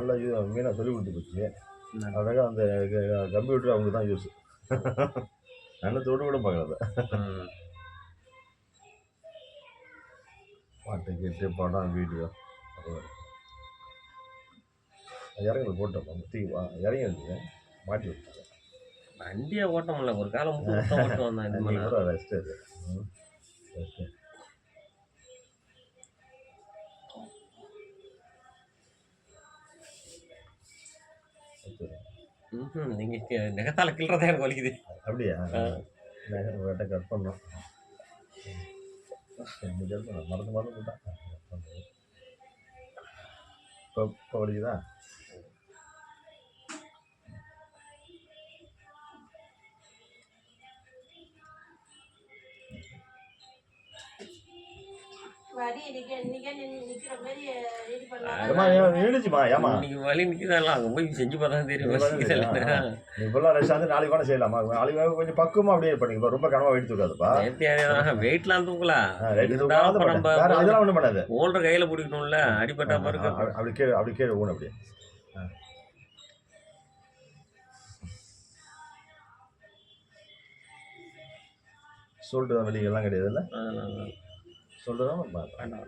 நல்லா மீனாக சொல்லி கொடுத்து போச்சு. அழகாக அந்த கம்ப்யூட்டர் அவங்க தான் யூஸ். நான் தொடு கூட பார்க்கல. பாட்டு கேட்டு படம் வீடியோ இறங்கல போட்டோம் இறங்கி வந்துங்க மாட்டி விட்டாங்க. வண்டியை ஓட்ட முடியல ஒரு காலம் ஓட்டம் வந்தான். கூட ரெஸ்ட் அது நீங்க நெகத்தால கிள்றதா எனக்கு வலிக்குது. அப்படியா? வேட்டை கட் பண்ணோம். மறந்து போட்டேன். இப்போ வலிக்குதா? வலி நிக்கிறதெல்லாம் அங்க போய் செஞ்சு பார்த்தா தெரியும். இப்பெல்லாம் ரெஸ்ட் வந்து நாளைக்கு வேணா செய்யலாமா? நாளைக்கு கொஞ்சம் பக்குவமா அப்படியே பண்ணிக்க. ரொம்ப கனவா வெயிட் தூக்காதுப்பா. வெயிட்லாம் தூக்கலாம். அதெல்லாம் ஒண்ணும் பண்ணாது. ஓல்ற கையில பிடிக்கணும்ல, அடிபட்டா பாருங்க. அப்படி கீழே ஊன் அப்படியே. சொல்லிட்டு வலிகள்லாம் கிடையாதுல்ல? சொல்லிட்டு தான்